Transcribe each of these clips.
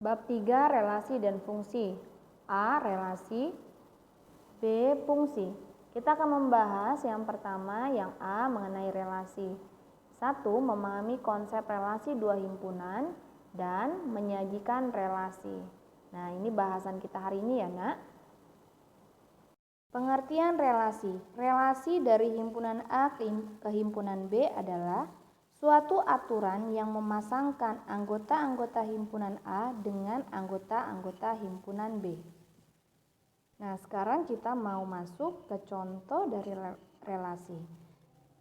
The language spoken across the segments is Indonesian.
Bab 3 relasi dan fungsi. A. Relasi. B. Fungsi. Kita akan membahas yang pertama yang A mengenai relasi. 1. Memahami konsep relasi dua himpunan dan menyajikan relasi. Nah, ini bahasan kita hari ini ya, Nak. Pengertian relasi. Relasi dari himpunan A ke himpunan B adalah suatu aturan yang memasangkan anggota-anggota himpunan A dengan anggota-anggota himpunan B. Nah, sekarang kita mau masuk ke contoh dari relasi.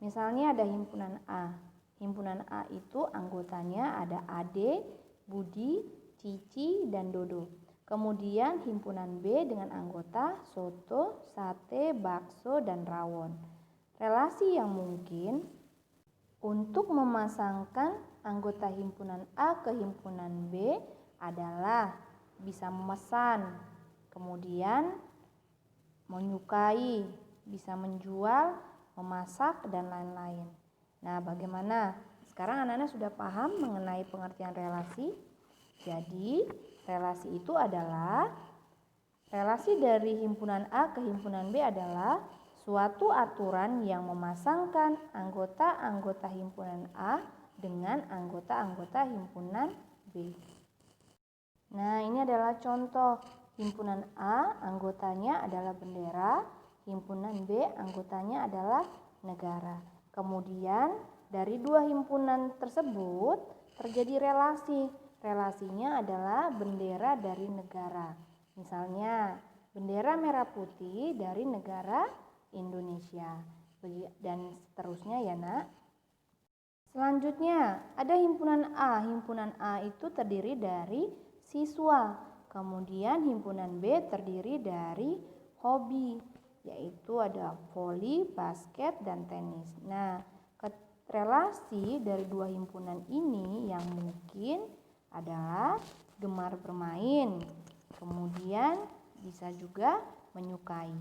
Misalnya ada himpunan A. Himpunan A itu anggotanya ada Ade, Budi, Cici, dan Dodo. Kemudian himpunan B dengan anggota soto, sate, bakso, dan rawon. Relasi yang mungkin untuk memasangkan anggota himpunan A ke himpunan B adalah bisa memesan, kemudian menyukai, bisa menjual, memasak, dan lain-lain. Nah, bagaimana? Sekarang anak-anak sudah paham mengenai pengertian relasi. Jadi, relasi itu adalah relasi dari himpunan A ke himpunan B adalah suatu aturan yang memasangkan anggota-anggota himpunan A dengan anggota-anggota himpunan B. Nah, ini adalah contoh. Himpunan A anggotanya adalah bendera, himpunan B anggotanya adalah negara. Kemudian dari dua himpunan tersebut terjadi relasi. Relasinya adalah bendera dari negara. Misalnya, bendera merah putih dari negara Indonesia, dan seterusnya ya, Nak. Selanjutnya ada himpunan A. Himpunan A itu terdiri dari siswa. Kemudian himpunan B terdiri dari hobi, yaitu ada voli, basket, dan tenis. Nah, relasi dari dua himpunan ini yang mungkin adalah gemar bermain, kemudian bisa juga menyukai.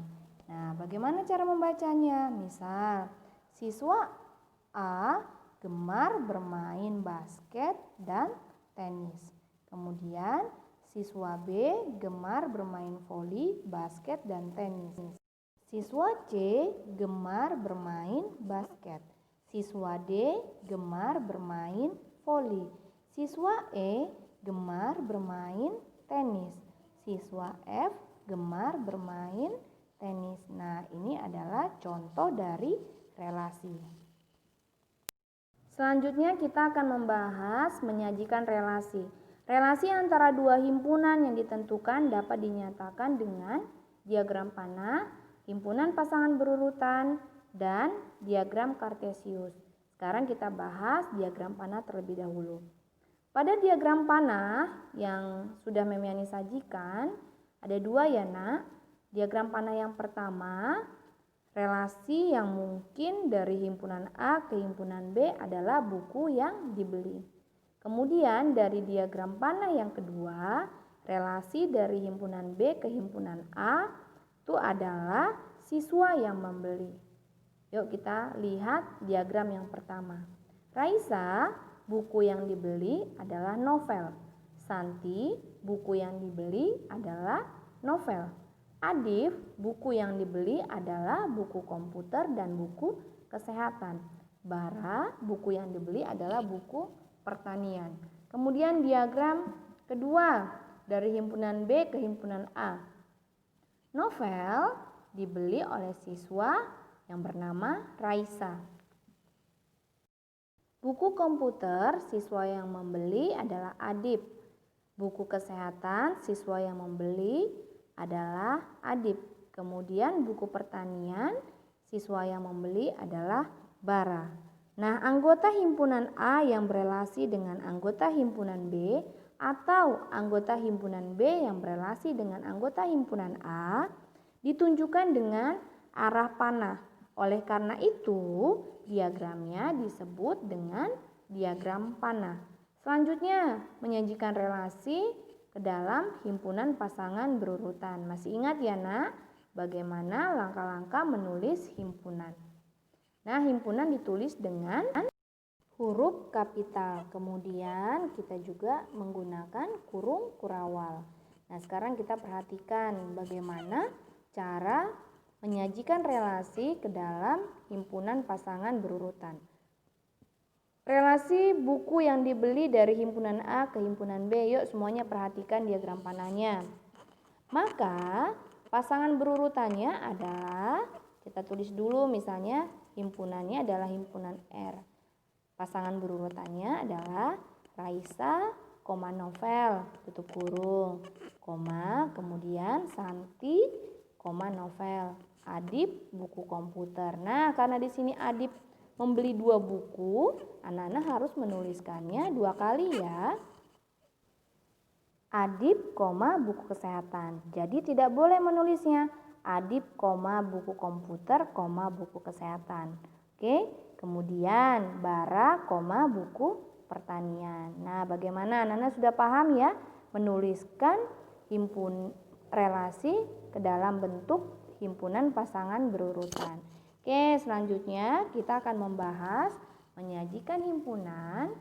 Nah, bagaimana cara membacanya? Misal, siswa A gemar bermain basket dan tenis. Kemudian, siswa B gemar bermain voli, basket, dan tenis. Siswa C gemar bermain basket. Siswa D gemar bermain voli. Siswa E gemar bermain tenis. Siswa F gemar bermain tenis. Nah, ini adalah contoh dari relasi. Selanjutnya kita akan membahas menyajikan relasi. Relasi antara dua himpunan yang ditentukan dapat dinyatakan dengan diagram panah, himpunan pasangan berurutan, dan diagram kartesius. Sekarang kita bahas diagram panah terlebih dahulu. Pada diagram panah yang sudah Memiani sajikan, ada dua ya, Nak. Diagram panah yang pertama, relasi yang mungkin dari himpunan A ke himpunan B adalah buku yang dibeli. Kemudian dari diagram panah yang kedua, relasi dari himpunan B ke himpunan A itu adalah siswa yang membeli. Yuk kita lihat diagram yang pertama. Raisa, buku yang dibeli adalah novel. Santi, buku yang dibeli adalah novel. Adif, buku yang dibeli adalah buku komputer dan buku kesehatan. Bara, buku yang dibeli adalah buku pertanian. Kemudian diagram kedua dari himpunan B ke himpunan A. Novel dibeli oleh siswa yang bernama Raisa. Buku komputer siswa yang membeli adalah Adib. Buku kesehatan siswa yang membeli adalah Adib. Kemudian buku pertanian siswa yang membeli adalah Bara. Nah, anggota himpunan A yang berelasi dengan anggota himpunan B atau anggota himpunan B yang berelasi dengan anggota himpunan A ditunjukkan dengan arah panah. Oleh karena itu, diagramnya disebut dengan diagram panah. Selanjutnya, menyajikan relasi ke dalam himpunan pasangan berurutan. Masih ingat ya, Nak, bagaimana langkah-langkah menulis himpunan? Nah, himpunan ditulis dengan huruf kapital. Kemudian kita juga menggunakan kurung kurawal. Nah, sekarang kita perhatikan bagaimana cara menyajikan relasi ke dalam himpunan pasangan berurutan. Relasi buku yang dibeli dari himpunan A ke himpunan B. Yuk semuanya perhatikan diagram panahnya. Maka pasangan berurutannya adalah, kita tulis dulu misalnya himpunannya adalah himpunan R. Pasangan berurutannya adalah Raisa, Novel, tutup kurung, kemudian Santi, Novel, Adip, buku komputer. Nah, karena di sini Adip membeli 2 buku, anak-anak harus menuliskannya 2 kali ya. Adip, buku kesehatan. Jadi tidak boleh menulisnya Adip, buku komputer, buku kesehatan. Oke, kemudian Bara, buku pertanian. Nah, bagaimana anak-anak sudah paham ya menuliskan relasi ke dalam bentuk himpunan pasangan berurutan. Oke, selanjutnya kita akan membahas menyajikan himpunan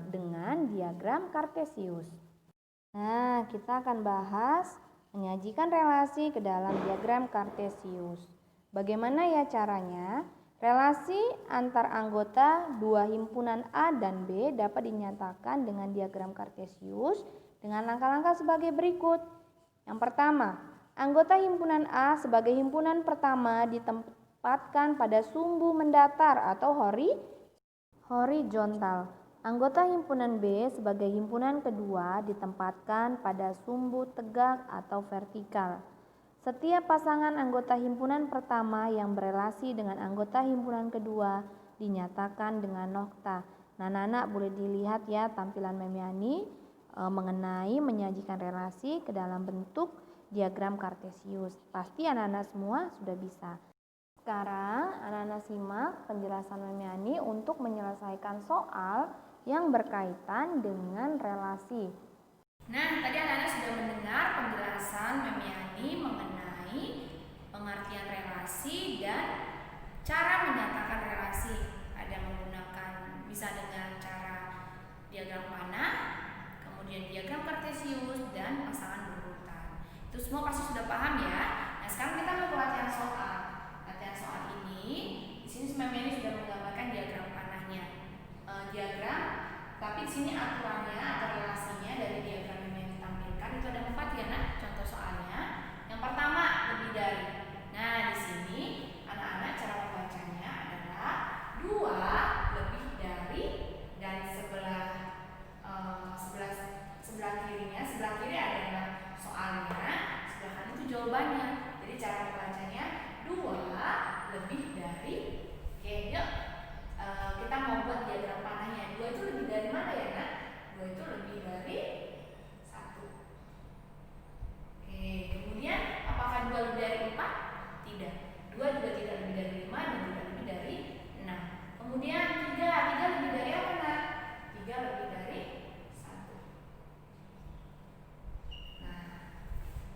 dengan diagram kartesius. Nah, kita akan bahas menyajikan relasi ke dalam diagram kartesius. Bagaimana ya caranya? Relasi antar anggota 2 himpunan A dan B dapat dinyatakan dengan diagram kartesius dengan langkah-langkah sebagai berikut. Yang pertama, anggota himpunan A sebagai himpunan pertama ditempatkan pada sumbu mendatar atau horizontal. Anggota himpunan B sebagai himpunan kedua ditempatkan pada sumbu tegak atau vertikal. Setiap pasangan anggota himpunan pertama yang berelasi dengan anggota himpunan kedua dinyatakan dengan nokta. Nah, anak-anak boleh dilihat ya tampilan Memiani mengenai menyajikan relasi ke dalam bentuk diagram kartesius. Pasti anak-anak semua sudah bisa. Sekarang anak-anak simak penjelasan Memiani untuk menyelesaikan soal yang berkaitan dengan relasi. Nah, tadi anak-anak sudah mendengar penjelasan Memiani mengenai pengertian relasi dan cara menyatakan relasi. Ada menggunakan bisa dengan cara diagram panah, kemudian diagram kartesius dan pasangan berurutan. Itu semua pasti sudah paham ya. Nah, sekarang kita mau latihan soal. Latihan soal ini di sini Memiani sudah menggambarkan diagram panahnya. Diagram, tapi di sini aturannya atau relasinya dari diagram yang ditampilkan itu ada 4 ya nak. Contoh soalnya, yang pertama lebih dari. Nah, di sini anak-anak cara membacanya adalah 2 lebih dari, dan sebelah kirinya, sebelah kiri adalah soalnya, sebelah kanan itu jawabannya. Jadi cara membacanya 2 lebih dari. Oke, yuk kita mau buat diagram panahnya. 2 itu lebih dari mana ya nak? 2 itu lebih dari 1. Oke, kemudian apakah 2 lebih dari 4? Tidak. 2 juga tidak lebih dari 5 dan tidak lebih dari 6. Kemudian 3 lebih dari apa nak? 3 lebih dari 1. Nah,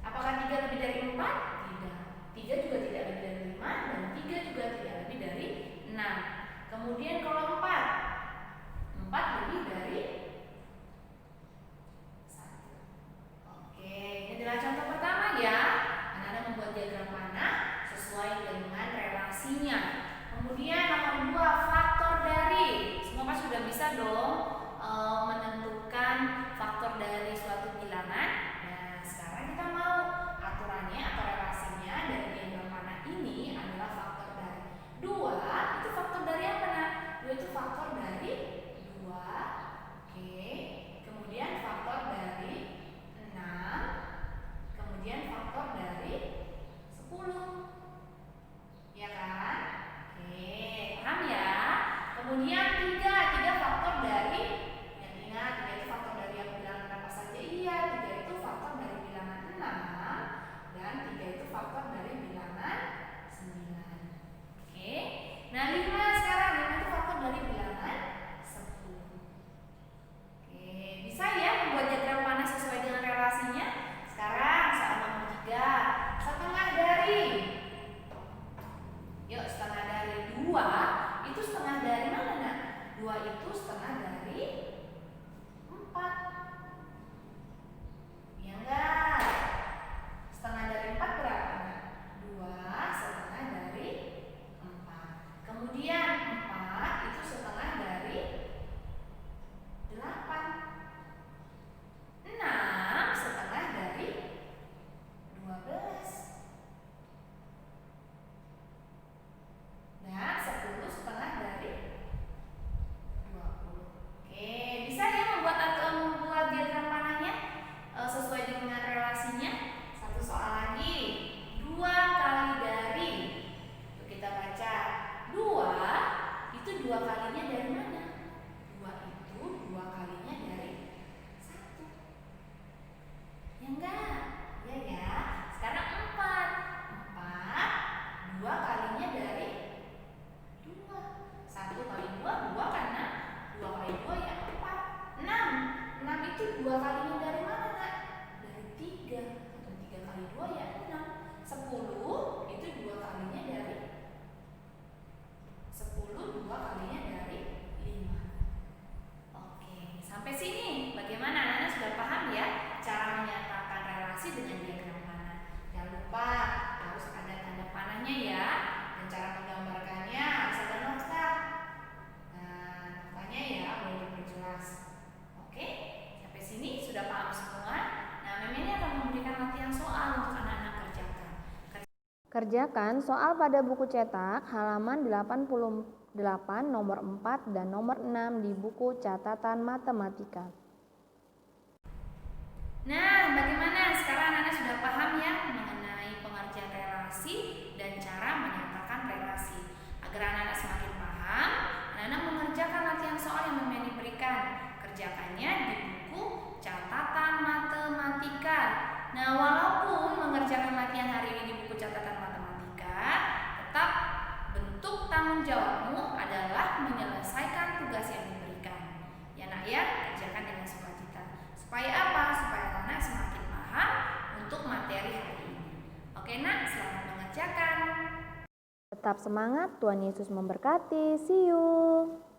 apakah 3 lebih dari 4? Tidak. 3 juga tidak lebih dari 5 dan 3 juga tidak lebih dari 6. Kemudian kalau 4 lebih dari 1. Oke, ini adalah contoh pertama ya. Anak-anak membuat diagram panah sesuai dengan relasinya. Kemudian nomor 2, faktor dari. Semua kan sudah bisa dong menentukan faktor dari suatu bilangan. Nah, sekarang kita mau aturannya atau relasinya dari diagram panah ini adalah faktor dari 2. Itu faktor dari apa nak? 2 itu faktor dari 2. Oke. Kemudian faktor dari 6. Kemudian faktor dari 10. Ya kan? Oke, paham ya? Kemudian 3 faktor dari, yang ingat 3 itu faktor dari yang bilangan apa saja? Iya, 3 itu faktor dari bilangan 6 dan 3 itu faktor dari bilangan 9. Oke. Nah, 5 sekarang 5 itu faktor dari bilangan 10. Oke, bisa ya membuat diagram panah sesuai dengan relasinya? Sekarang soal nomor 3, setengah dari. Yuk, setengah dari 2 itu setengah dari mana nak? 2 2 itu setengah dari 4. Ya enggak? Setengah dari 4 berapa? 2 setengah dari 4. Kemudian 4 itu setengah dari 8. 6 setengah dari 12. Dan 10 setengah dari 20. Oke, bisa ya membuat diagram panahnya sesuai dengan relasinya. Satu soal lagi. 2 kali dari. Yuk kita baca. 2 itu 2 kalinya dari mana? 2 itu 2 kalinya dari 1. Ya enggak? Ya ya. Sekarang 4. 4 2 kalinya dari 2. 1 kali 2 karena 2 kali 2 ya 4. 6. 6 itu 2 kalinya dari mana, Nak? Dari 3. Atau 3 kali 2 ya 6. 10 itu 2 kalinya dari 10 2 kalinya dari 5. Oke, sampai sini bagaimana? Anak-anak sudah paham ya cara menyatakan relasi dengan diagram panah. Jangan lupa harus ada tanda panahnya ya, dan cara menggambarkannya harus ada nota. Nah, notanya ya boleh diperjelas. Oke, sampai sini sudah paham semua. Nah, Mem ini akan memberikan latihan soal untuk anak-anak kerjakan. Kerjakan soal pada buku cetak halaman 88 nomor 4 dan nomor 6 di buku catatan matematika. Nah, bagaimana? Sekarang anak-anak sudah paham ya mengenai pengertian relasi dan cara menyatakan relasi. Agar anak-anak semakin paham, anak-anak mengerjakan latihan soal yang Mem berikan. Kerjakannya di buku catatan matematika. Nah, walaupun mengerjakan latihan hari ini di buku catatan matematika, tetap bentuk tanggung jawabmu adalah menyelesaikan tugas yang diberikan. Ya Nak ya, kerjakan dengan sukacita. Supaya apa? Supaya anak semakin paham untuk materi hari ini. Oke Nak, selamat mengerjakan. Tetap semangat, Tuhan Yesus memberkati. See you.